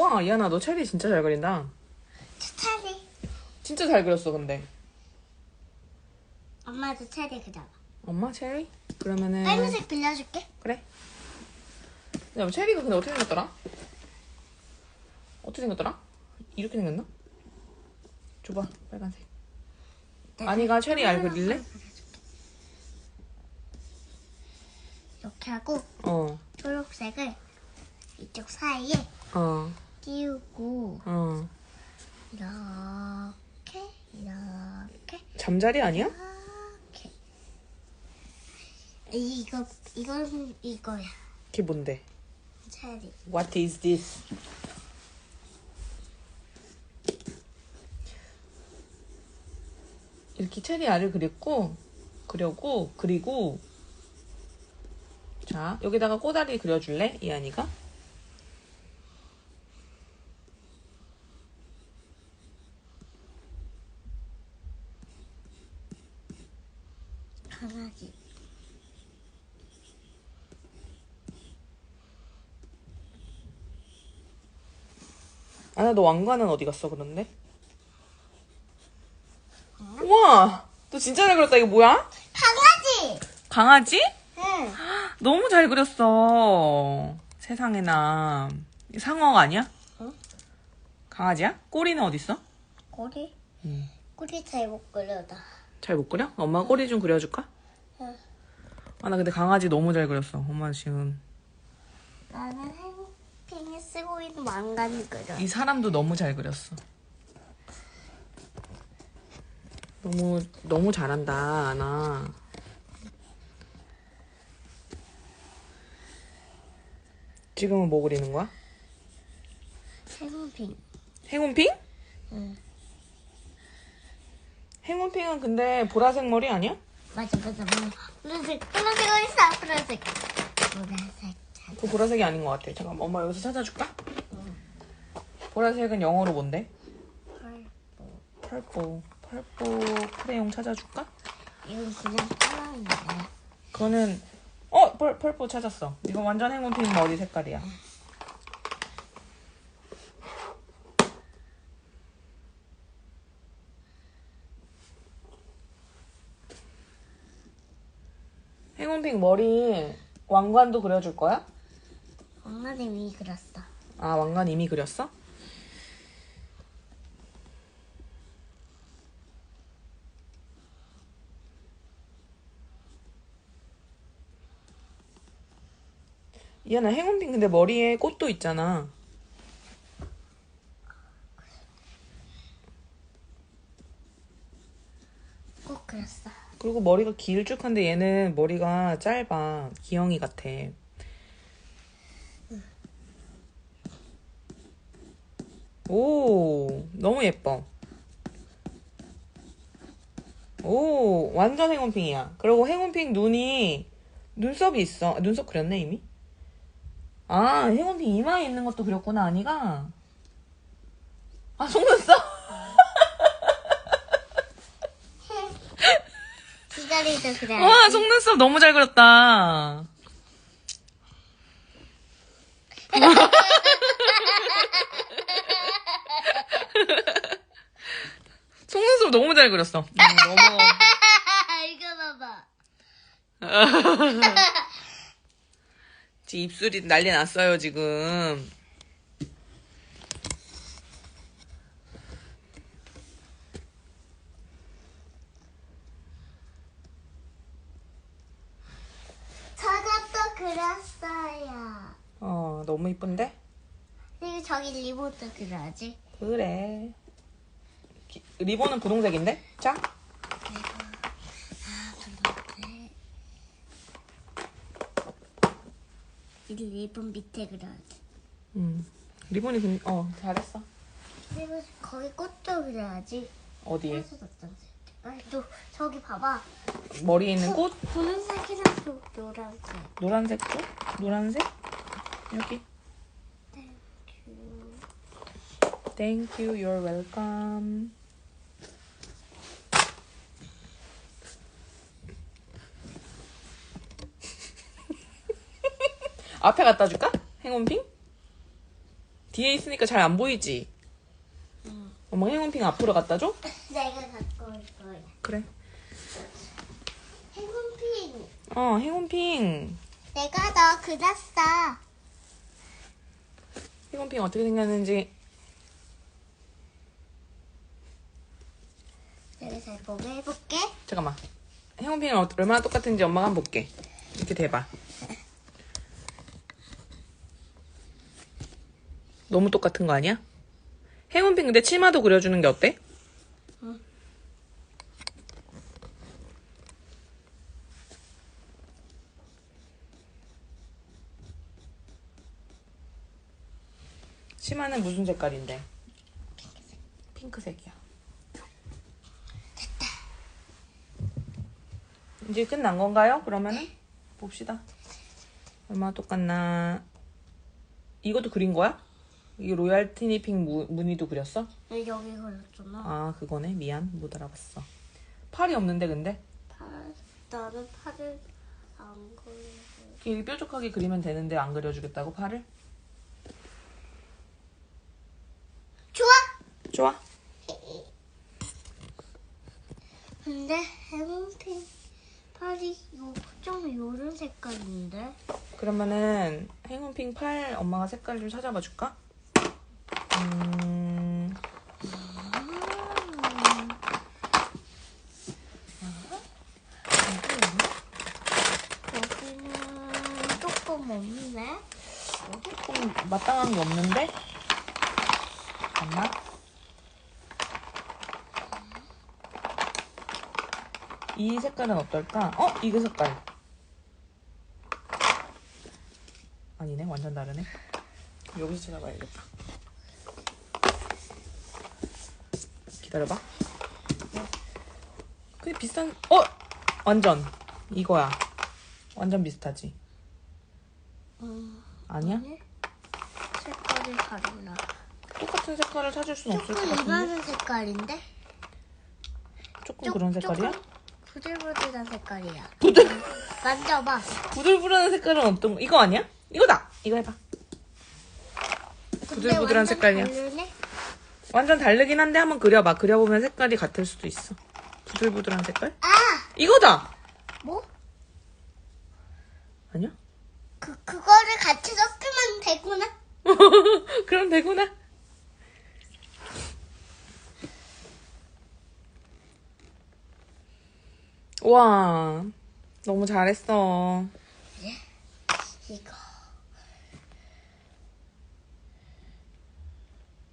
우와, 이하나, 너 체리 진짜 잘 그린다. 체리. 진짜 잘 그렸어, 근데. 엄마도 체리 그려봐. 엄마, 체리? 그러면은. 빨간색 빌려줄게. 그래. 야, 체리가 근데 어떻게 생겼더라? 어떻게 생겼더라? 이렇게 생겼나? 줘봐, 빨간색. 아니가 체리 알 그릴래? 이렇게 하고 어, 초록색을 이쪽 사이에 어, 띄우고 어. 이렇게 잠자리 아니야? 이렇게. 이건 이거야. 그게 뭔데? 체리. What is this? 이렇게 체리 알을 그리고 자, 여기다가 꼬다리 그려줄래? 이한이가? 강아지. 아나, 너 왕관은 어디 갔어, 그런데? 우와! 너 진짜 잘 그렸다. 이거 뭐야? 강아지. 강아지? 응. 너무 잘 그렸어. 세상에나. 이 상어가 아니야? 응? 강아지야? 꼬리는 어딨어? 꼬리? 응. 꼬리 잘 못 그려다. 잘 못 그려? 엄마가 꼬리 좀 그려줄까? 응. 아, 나 근데 강아지 너무 잘 그렸어. 엄마 지금. 나는 행핑이 쓰고 있는 왕관을 그려. 이 사람도 너무 잘 그렸어. 너무 잘한다, 아나. 지금은 뭐 그리는 거야? 행핑. 행운핑? 응. 행운핑은 근데 보라색 머리 아니야? 맞아. 노란색 어딨어? 노란색. 그 보라색이 아닌 것 같아. 잠깐만, 엄마 여기서 찾아줄까? 보라색은 영어로 뭔데? 펄포 크레용 찾아줄까? 이건 그냥 까만이네. 그거는 펄포 찾았어. 이거 완전 행운핑 머리 색깔이야. 행운핑 머리 왕관도 그려줄 거야? 엄마는 이미 그렸어. 아, 왕관 이미 그렸어? 이하나, 행운핑 근데 머리에 꽃도 있잖아. 꼭 그렸어. 그리고 머리가 길쭉한데 얘는 머리가 짧아. 기영이 같아. 오, 너무 예뻐. 오, 완전 행운핑이야. 그리고 행운핑 눈썹이 있어. 아, 눈썹 그렸네, 이미? 아, 행운핑 이마에 있는 것도 그렸구나, 아니가? 아, 속눈썹? 귀걸이도 그려야지. 와, 속눈썹 너무 잘 그렸다. 속눈썹 너무 잘 그렸어. 너무. 이거 봐봐. 지금 입술이 난리 났어요, 지금. 저것도 그렸어요. 너무 이쁜데? 그리고 저기 리본도 그려야지. 그래. 리본은 분홍색인데? 자. 이 리본 밑에 그려야지. 리본이 잘했어. 그리고 거기 꽃도 그려야지. 어디에? 꽃도 어떤 색? 아니 또 저기 봐봐. 머리에 있는 꽃? 분홍색이랑 또 노란색. 노란색도? 노란색? 여기. Thank you, you're welcome. 앞에 갖다 줄까? 행운핑? 뒤에 있으니까 잘 안 보이지? 엄마 행운핑 앞으로 갖다 줘? 내가 갖고 올 거야. 그래. 행운핑. 행운핑. 내가 너 그렸어. 행운핑 어떻게 생겼는지. 내가 잘 보게 해볼게. 잠깐만. 행운핑은 얼마나 똑같은지 엄마가 한번 볼게. 이렇게 대봐. 너무 똑같은 거 아니야? 행운핑 근데 치마도 그려주는 게 어때? 응. 치마는 무슨 색깔인데? 핑크색이야. 됐다. 이제 끝난 건가요? 그러면은 봅시다. 얼마나 똑같나. 이것도 그린 거야? 이게 로얄 티니핑 무늬도 그렸어? 여기 그렸잖아. 아 그거네. 미안 못 알아봤어. 팔이 없는데 근데? 나는 팔을 안 그려. 이렇게 뾰족하게 그리면 되는데 안 그려주겠다고 팔을? 좋아. 좋아. 근데 행운핑 팔이 좀 요런 색깔인데. 그러면은 행운핑 팔 엄마가 색깔 좀 찾아봐 줄까? 여기는 조금 없네. 조금 마땅한 게 없는데? 잠깐만. 이 색깔은 어떨까? 이거 색깔. 아니네, 완전 다르네. 여기서 찾아봐야겠다. 기다려봐. 근데 비슷한, 완전. 이거야. 완전 비슷하지? 아니야? 아니, 색깔이 다르나. 똑같은 색깔을 찾을 순 없을 것 조금 같은데? 이만한 색깔인데? 조금 그런 색깔이야? 조금 부들부들한 색깔이야. 부들, 만져봐. 부들부들한 색깔은 어떤 거? 이거 아니야? 이거다! 이거 해봐. 근데 부들부들한 완전 색깔이야. 다르네? 완전 다르긴 한데 한번 그려봐. 그려보면 색깔이 같을 수도 있어. 부들부들한 색깔? 아! 이거다! 뭐? 아니야? 그거를 같이 섞으면 되구나? 그럼 되구나. 와, 너무 잘했어. 이거.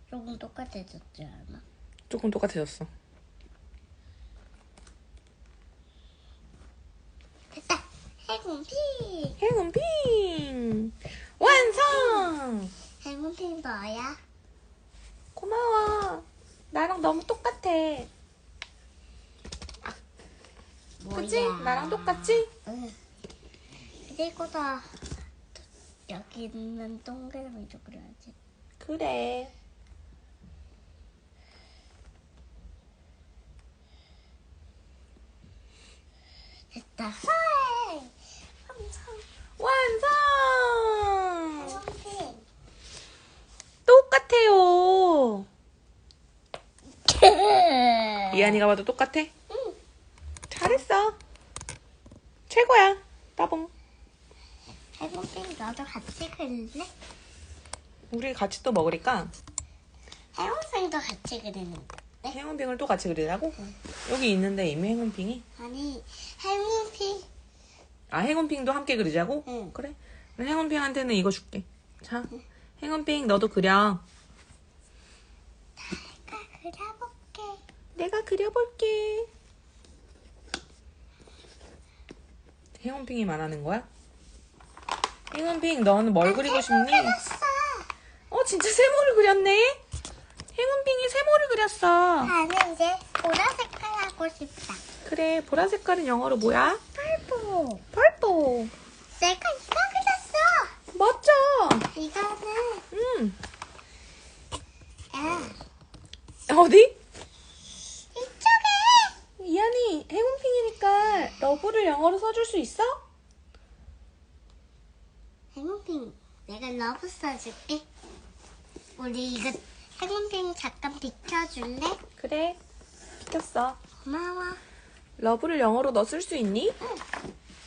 조금 똑같아졌지 않아? 조금 똑같아졌어. 됐다. 행운핑. 행운핑! 완성! 행운핑 뭐야? 고마워. 나랑 너무 똑같아. 그치? 뭐야? 나랑 똑같지? 응. 그리고 다 여기 있는 동그라미도 그려야지. 그래. 됐다. 헐! 완성! 행운핑. 똑같아요. 이한이가 봐도 똑같아? 응. 잘했어. 최고야. 따봉. 행운핑 너도 같이 그릴래? 우리 같이 또 먹으니까 행운핑도 같이 그리는 거. 네? 행운핑을 또 같이 그리라고? 여기 있는데 이미 행운핑이? 아니, 행운핑. 아, 행운핑도 함께 그리자고? 응. 그래. 그럼 행운핑한테는 이거 줄게. 자, 행운핑 너도 그려. 내가 그려볼게. 내가 그려볼게. 행운핑이 말하는 거야? 행운핑 너는 뭘 그리고 싶니? 그렸어. 진짜 세모를 그렸네? 행운핑이 세모를 그렸어. 나는 이제 보라 색깔 하고 싶다. 그래, 보라 색깔은 영어로 뭐야? 펄보. 펄보. 내가 이거 그렸어. 맞죠? 이거는 아, 어디? 이쪽에. 이한이 행운핑이니까 러브를 영어로 써줄 수 있어? 행운핑. 내가 러브 써줄게. 우리 이거 행운핑 잠깐 비켜줄래? 그래. 비켰어. 고마워. 러브를 영어로 너 쓸 수 있니?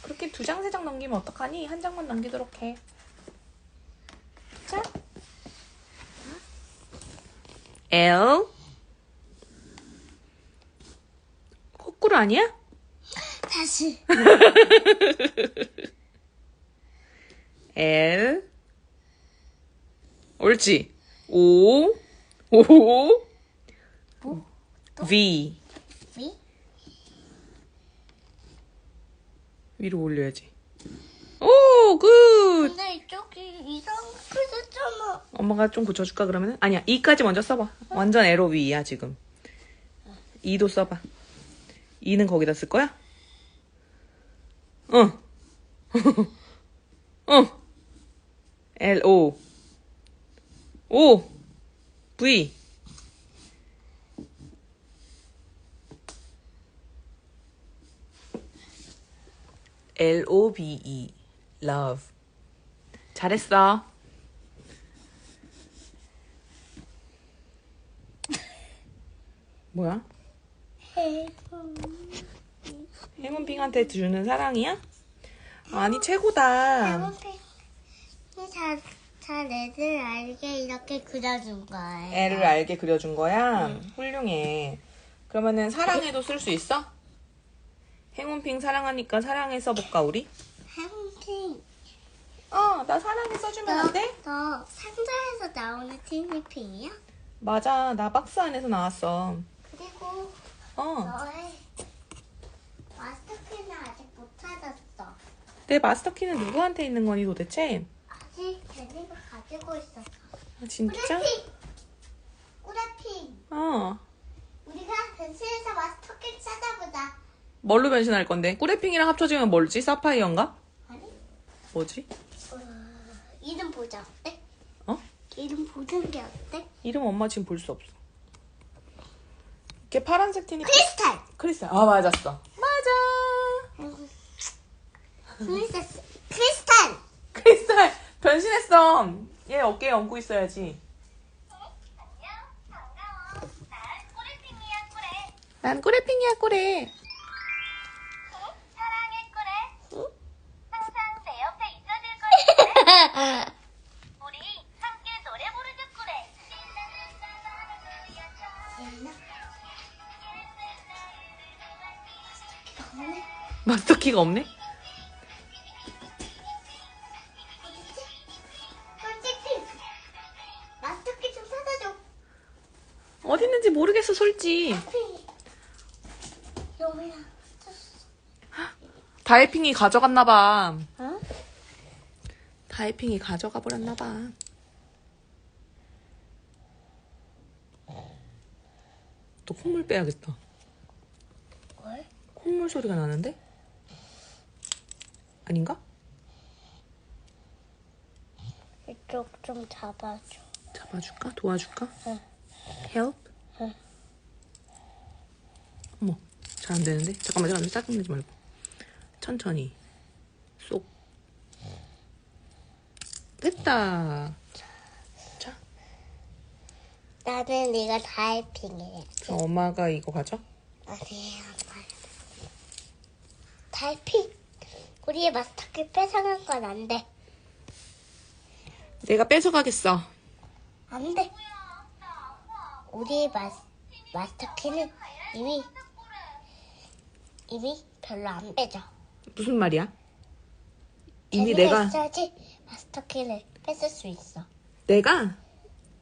그렇게 2장, 3장 넘기면 어떡하니? 1장만 넘기도록 해. 자. L. 거꾸로 아니야? 다시. L. 옳지. O. O. 뭐? V. 위? 위로 올려야지. 오, 굿! 근데 이쪽이 이상하게 됐잖아. 엄마가 좀 고쳐줄까, 그러면은? 아니야, E까지 먼저 써봐. 완전 에로 위야, 지금. E도 써봐. E는 거기다 쓸 거야? 응. 응. L, O. O. V. L-O-V-E. Love. 잘했어. 뭐야? 행운핑한테 주는 사랑이야? 아니, 최고다. 행운핑이 잘 애들 알게 이렇게 그려준 거예요. 애를 알게 그려준 거야? 훌륭해. 그러면은 사랑해도 쓸 수 있어? 행운핑 사랑하니까 사랑해 써볼까, 우리? 행운핑. 나 사랑해 써주면 안 돼? 너 상자에서 나오는 티니핑이야? 맞아, 나 박스 안에서 나왔어. 그리고 너의 마스터키는 아직 못 찾았어. 내 마스터키는 누구한테 있는 거니 도대체? 아직 제니가 가지고 있었어. 아, 진짜? 꾸레핑. 우리가 변신해서 마스터키 찾아보자. 뭘로 변신할 건데? 꾸레핑이랑 합쳐지면 뭘지? 사파이어인가? 아니? 뭐지? 이름 보자. 어때? 어? 이름 보는 게 어때? 이름 엄마 지금 볼 수 없어. 이렇게 파란색 티니 크리스탈. 크리스탈. 아, 맞았어. 맞아. 크리스탈. 크리스탈. 크리스탈 변신했어. 얘 어깨에 얹고 있어야지. 안녕. 반가워. 난 꾸레핑이야, 꾸레. 난 꾸레핑이야, 꾸레. 사랑해, 꾸레. 항상 내 옆에 있어줄 거야. 우리 함께 노래 부르자, 꾸레. 마스터키가 없네? 마스터키 좀 사다 줘. 어디 있는지 모르겠어, 솔직. 여기야. 다이핑이 가져갔나봐. 어? 다이핑이 가져가 버렸나봐. 너 콧물 빼야겠다. 왜? 콧물 소리가 나는데? 아닌가? 이쪽 좀 잡아줘. 잡아줄까? 도와줄까? 응. Help? 응. 어머, 잘 안 되는데? 잠깐만, 짜증내지 말고. 천천히. 쏙. 됐다. 자, 나는 네가 다이핑이야. 저 엄마가 이거 가져? 아니, 엄마. 다이핑. 우리의 마스터키 뺏어간 건 안 돼. 내가 뺏어가겠어. 안 돼. 우리의 마스터키는 이미 별로 안 빼져. 무슨 말이야? 이미 재미가 내가 있어야지 마스터키를 뺏을 수 있어. 내가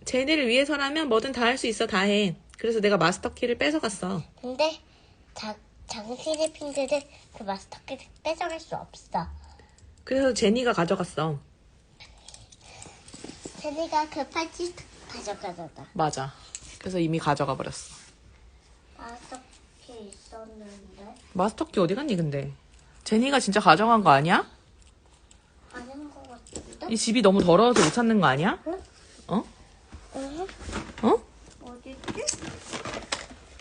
쟤네를 위해서라면 뭐든 다 할 수 있어. 다 해. 그래서 내가 마스터키를 뺏어갔어. 근데 장신의 핑들은 그 마스터키를 뺏어갈 수 없어. 그래서 제니가 가져갔어. 제니가 그 팔찌 가져가잖아. 맞아. 그래서 이미 가져가 버렸어. 마스터키 있었는데 마스터키 어디 갔니 근데? 제니가 진짜 가져간 거 아니야? 아닌 것 같은데? 이 집이 너무 더러워서 못 찾는 거 아니야? 응? 어? 응? 어? 어디지?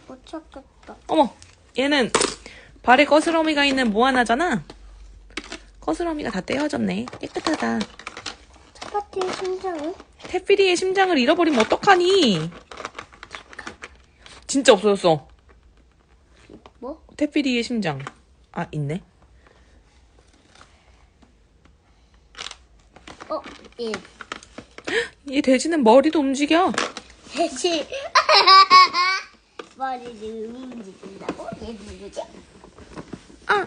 못 찾겠다. 어머, 얘는 발에 거스러미가 있는 모아나잖아. 거스러미가 다 떼어졌네. 깨끗하다. 차파티 심장은? 테피리의 심장을 잃어버리면 어떡하니? 진짜 없어졌어. 뭐? 테피리의 심장. 아, 있네. 얘. 이 돼지는 머리도 움직여. 대신 머리를 움직인다고? 얘 누구지? 아!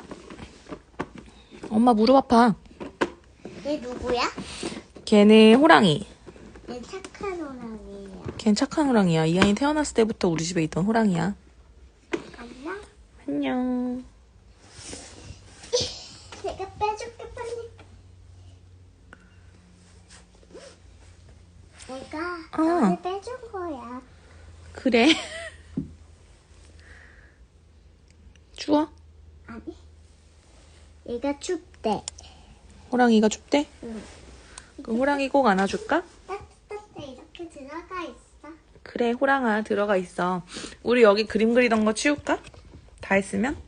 엄마 무릎 아파. 얘 누구야? 걔는 호랑이. 얘 착한 호랑이야. 걘 착한 호랑이야. 이 아이 태어났을 때부터 우리 집에 있던 호랑이야. 안녕? 안녕. 내가 빼줄게 빨리. 내가 너를 빼준 거야. 그래. 추워? 아니. 얘가 춥대. 호랑이가 춥대? 응. 그럼 호랑이 꼭 안아줄까? 따뜻해 이렇게 들어가 있어. 그래, 호랑아 들어가 있어. 우리 여기 그림 그리던 거 치울까? 다 했으면?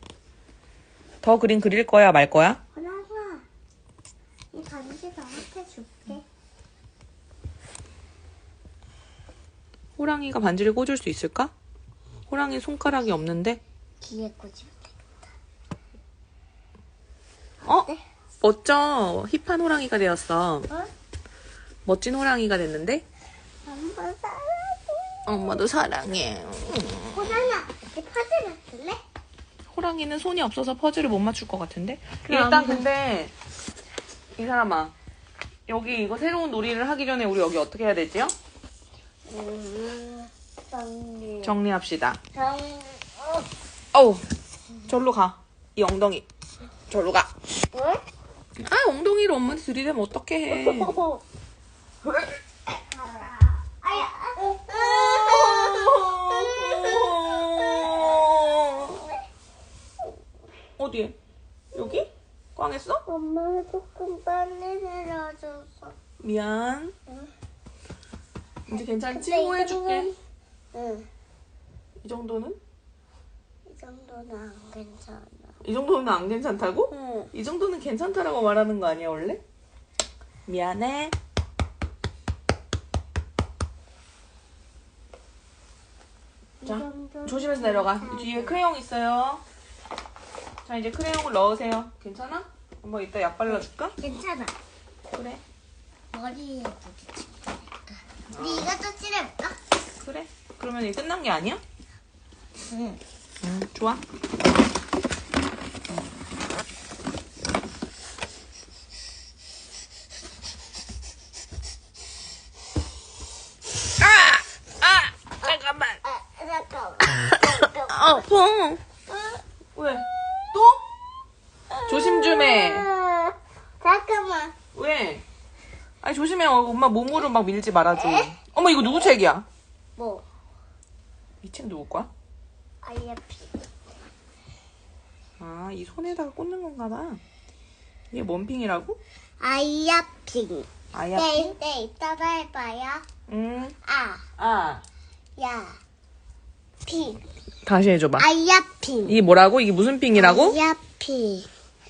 더 그림 그릴 거야, 말 거야? 호랑아, 이 반지 너한테 줄게. 호랑이가 반지를 꽂을 수 있을까? 호랑이 손가락이 없는데? 귀에 꽂으면 돼. 어? 멋져. 힙한 호랑이가 되었어. 어? 멋진 호랑이가 됐는데? 엄마 사랑해. 엄마도 사랑해. 호랑아, 이 퍼즐 맞출래? 호랑이는 손이 없어서 퍼즐을 못 맞출 것 같은데? 그럼. 일단 근데 이 사람아, 여기 이거 새로운 놀이를 하기 전에 우리 여기 어떻게 해야 되지요? 정리. 정리합시다. 정. 어우, 절로 가. 이 엉덩이. 절로 가. 왜? 아, 엉덩이를 엄마한테 들이대면 어떡해. 아야. 어디에? 여기? 꽝했어? 엄마가 조금 빨리 내려줘서. 미안. 응. 이제 괜찮지? 근데 이 호해줄게. 응. 이 정도는? 이 정도는 안 괜찮아. 이 정도는 안 괜찮다고? 응. 이 정도는 괜찮다라고 말하는 거 아니야, 원래? 미안해. 자, 조심해서 내려가. 뒤에 크레용 있어요. 자, 이제 크레용을 넣으세요. 괜찮아? 엄마 이따 약 발라줄까? 괜찮아. 그래. 머리에 부딪히니까. 우리 이것도 칠해볼까? 그래. 그러면 이게 끝난 게 아니야? 응. 좋아. 잠깐만. 잠깐만. 아파. 왜? 또? 조심 좀 해. 잠깐만. 왜? 아니 조심해. 엄마 몸으로 막 밀지 말아줘. 엄마 이거 누구 책이야? 뭐? 이 책 누구 거야? 아이야피. 아, 이 손에다가 꽂는 건가 봐. 이게 뭔핑이라고? 아이야핑. 아야. 네, 이따가 해봐요. 아, 아. 야, 핑. 다시 해줘봐. 아이야핑. 이게 뭐라고? 이게 무슨 핑이라고? 아이야핑.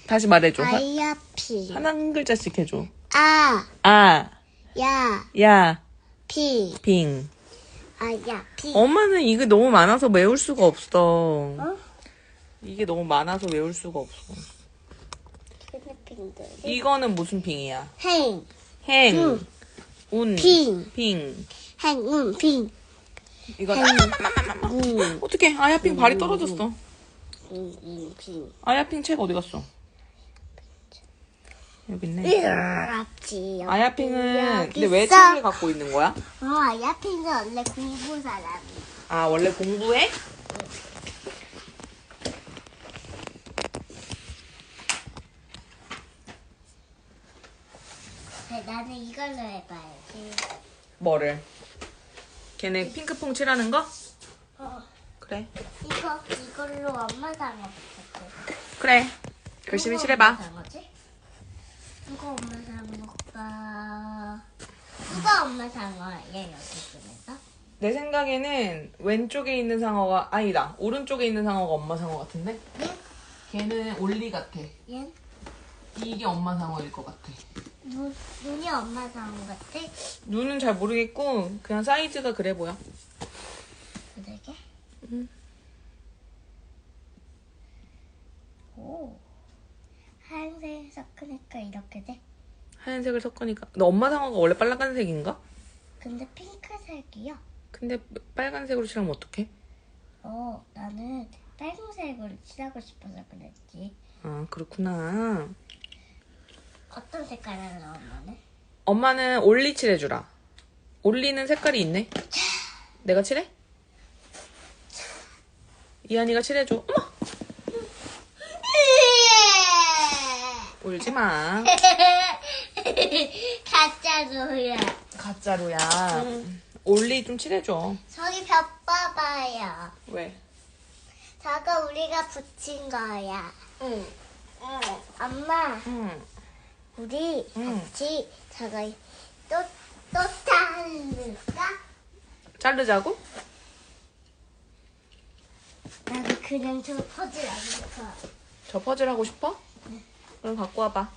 다시 말해줘. 아이야핑. 하나 한 글자씩 해줘. 아, 아, 야, 야, 핑. 핑. 아이야핑. 엄마는 이게 너무 많아서 외울 수가 없어. 어? 이게 너무 많아서 외울 수가 없어. 핑들. 이거는 무슨 핑이야? 행, 행, 응. 운, 핑. 핑. 행운, 핑. 이건 운, 어떡해. 아야핑 발이 떨어졌어. 핑. 아야핑 책 어디 갔어? 여기 있네. 그렇지. 아야핑은 근데 왜 있어. 책을 갖고 있는 거야? 아야핑은 원래 공부 사람이야. 아, 원래 공부해? 나는 이걸로 해봐야지. 뭐를? 걔네 핑크퐁 칠하는 거? 어, 그래. 이걸로 엄마 상어 붙였어. 그래. 열심히 칠해봐. 누가 엄마 상어 오빠? 누가 엄마 상어야 여기쯤에서? 내 생각에는 왼쪽에 있는 상어가 아니다. 오른쪽에 있는 상어가 엄마 상어 같은데? 응? 걔는 올리 같아. 얘? 이게 엄마 상어일 것 같아. 눈이 엄마 사온 것 같아? 눈은 잘 모르겠고 그냥 사이즈가 그래 보여. 그러게? 응. 오. 하얀색 섞으니까 이렇게 돼? 하얀색을 섞으니까. 너 엄마 상어가 원래 빨간색인가? 근데 핑크색이야. 근데 빨간색으로 칠하면 어떡해? 나는 빨간색으로 칠하고 싶어서 그랬지. 아, 그렇구나. 어떤 색깔 할래, 엄마는? 엄마는 올리 칠해주라. 올리는 색깔이 있네. 내가 칠해? 이한이가 칠해줘. 어머! 울지 마. 가짜로야. 가짜로야. 올리 좀 칠해줘. 저기 벽 봐봐요. 왜? 저거 우리가 붙인 거야. 응. 엄마, 응. 우리 응. 같이 저거 또 자를까? 자르자고? 나도 그냥 저 퍼즐 안 싶어. 저 퍼즐 하고 싶어? 그럼 갖고 와봐.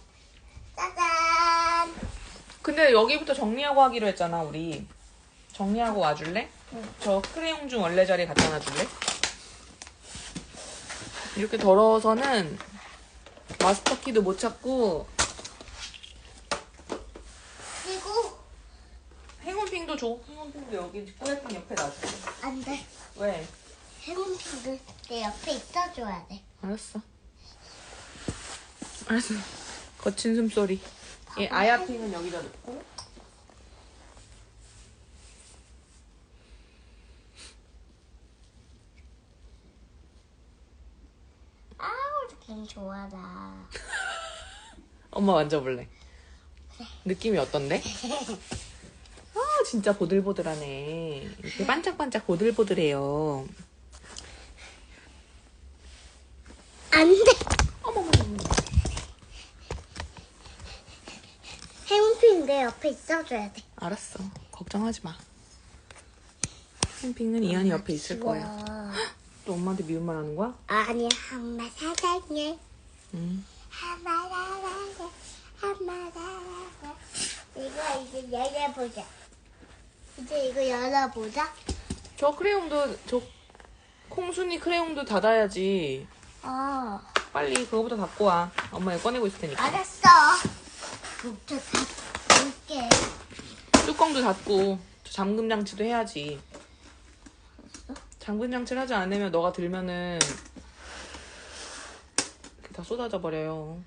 짜잔! 근데 여기부터 정리하고 하기로 했잖아, 우리. 정리하고 와줄래? 응. 저 크레용 중 원래 자리에 갖다 놔줄래? 이렇게 더러워서는 마스터키도 못 찾고 그리고 행운핑도 줘. 행운핑도 여기 꼬레핑 옆에 놔줄게. 안 돼. 왜? 해운핑도 내 옆에 있어줘야 돼. 알았어. 알았어. 거친 숨소리. 이 아야핑은 여기다 놓고. 아우, 느낌 좋아라. 엄마 만져볼래. 느낌이 어떤데? 아, 진짜 보들보들하네. 이렇게 반짝반짝 보들보들해요. 안 돼. 어머머머. 해운핑 내 옆에 있어줘야 돼. 알았어. 걱정하지 마. 행핑은 이한이 옆에 있을 거야. 귀여워. 또 엄마한테 미운 말 하는 거야? 아니야, 엄마 사랑해. 응. 엄마 사랑해. 엄마 사랑해. 이거 이제 열어보자. 이제 이거 열어보자. 저 크레용도, 저 콩순이 크레용도 닫아야지. 빨리 그거부터 닫고 와. 엄마 이거 꺼내고 있을 테니까. 알았어. 목표 다 볼게. 뚜껑도 닫고 저 잠금 장치도 해야지. 잠금 장치를 하지 않으면 너가 들면은 이렇게 다 쏟아져 버려요.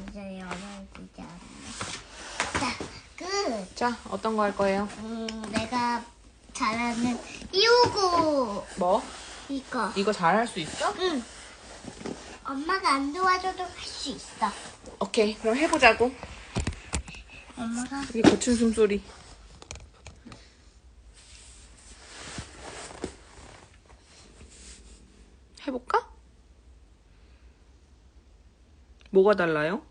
이제 열어보자. 자, 끝. 자, 어떤 거 할 거예요? 내가 잘하는 이오고 뭐? 이거. 이거 잘 할 수 있어? 응. 엄마가 안 도와줘도 할 수 있어. 오케이, 그럼 해보자고. 엄마가 이게 거친 숨소리. 해볼까? 뭐가 달라요?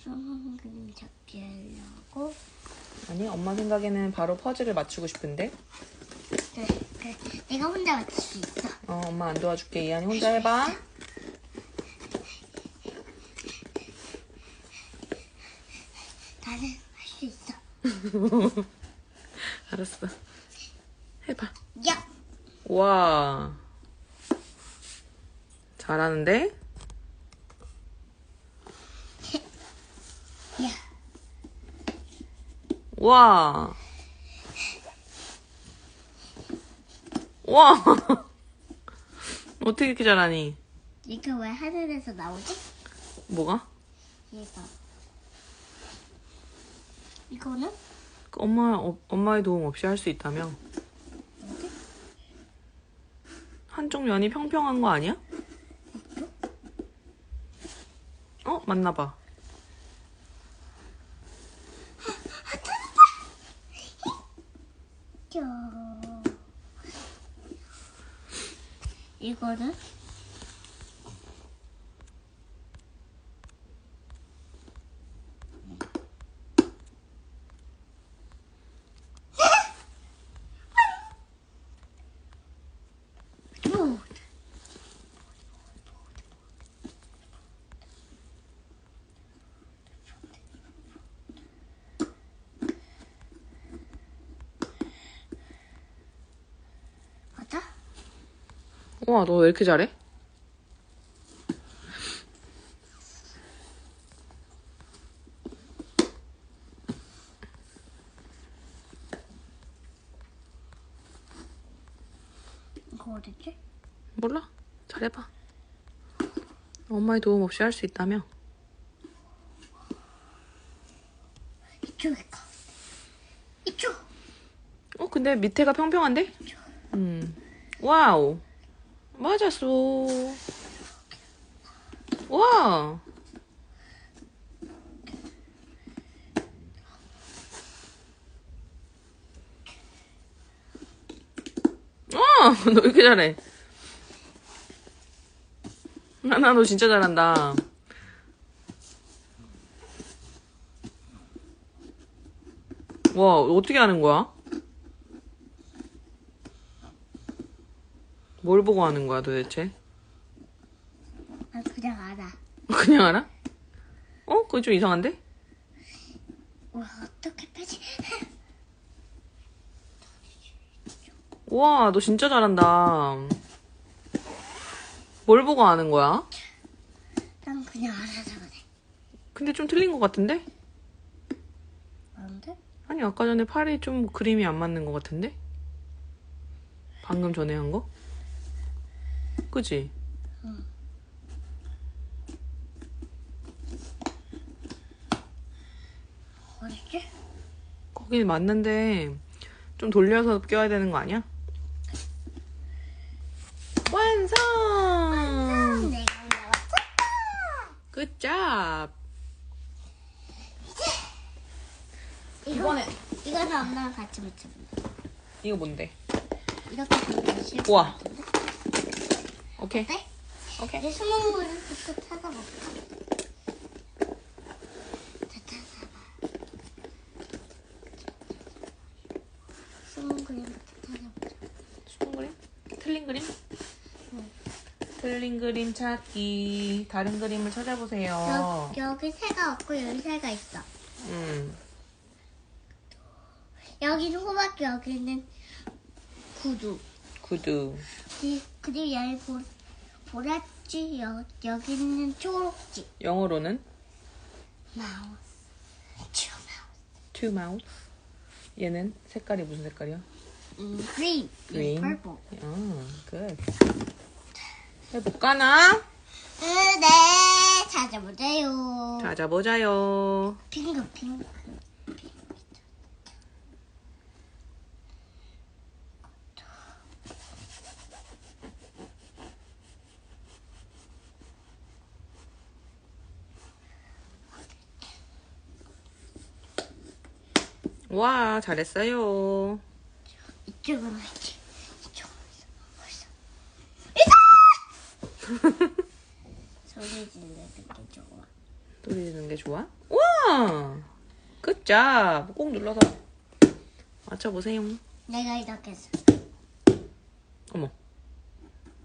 손 그림 잡기 하려고. 아니, 엄마 생각에는 바로 퍼즐을 맞추고 싶은데. 그래, 그래. 내가 혼자 맞출 수 있어. 엄마 안 도와줄게. 이한이 혼자 해봐. 나는 할 수 있어. 알았어. 해봐. 야! 와. 잘하는데? 야! 와. 와. 어떻게 이렇게 잘하니? 이거 왜 하늘에서 나오지? 뭐가? 얘가. 이거는? 엄마의 도움 없이 할 수 있다며? 한쪽 면이 평평한 거 아니야? 맞나봐. 이거는? 와, 너 왜 이렇게 잘해? 이거 어딨지? 몰라. 잘해봐. 엄마의 도움 없이 할 수 있다며? 이쪽에 가. 이쪽. 근데 밑에가 평평한데? 와우. 맞았어. 와. 너 왜 이렇게 잘해? 하나, 너 진짜 잘한다. 와, 어떻게 하는 거야? 뭘 보고 하는 거야, 도대체? 나 그냥 알아. 그냥 알아? 그거 좀 이상한데? 와, 어떻게 빼지? 와, 너 진짜 잘한다. 뭘 보고 하는 거야? 난 그냥 알아서 그래. 근데 좀 틀린 것 같은데? 안 돼? 아니, 아까 전에 팔이 좀 그림이 안 맞는 것 같은데? 방금 전에 한 거? 그치? 어딨지? 거긴 맞는데 좀 돌려서 껴야 되는 거 아니야? 완성! 내가 나왔어. 굿잡! 이거는 엄마랑 같이 붙여본다. 이거 뭔데? 이렇게 보면 싫을 것 우와. 같은데? 오케이. 네? 오케이. 내 숨은 그릇부터 찾아볼까? 숨은 그릇부터 찾아보자. 수분 그림? 틀린 그림? 틀린 그림 찾기. 다른 그림을 찾아보세요. 여기 새가 없고 여기 새가 있어. 여기는 호박, 여기는 구두. 구두. 그리고 여기 보라지, 여기는 초록지. 영어로는 마우스. two mouse. 얘는 색깔이 무슨 색깔이야? green. Green. purple. good. 해볼까나? 네, 찾아보자요. 찾아보자요. 핑크. 와, 잘했어요. 이쪽으로 할게. 이쪽으로 있어. 소리 지르는 게 좋아. 소리 지르는 게 좋아? 와! 굿잡! 꼭 눌러서 맞춰보세요. 내가 이렇게 했어. 어머.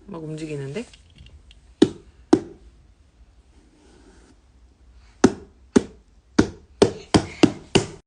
막 움직이는데?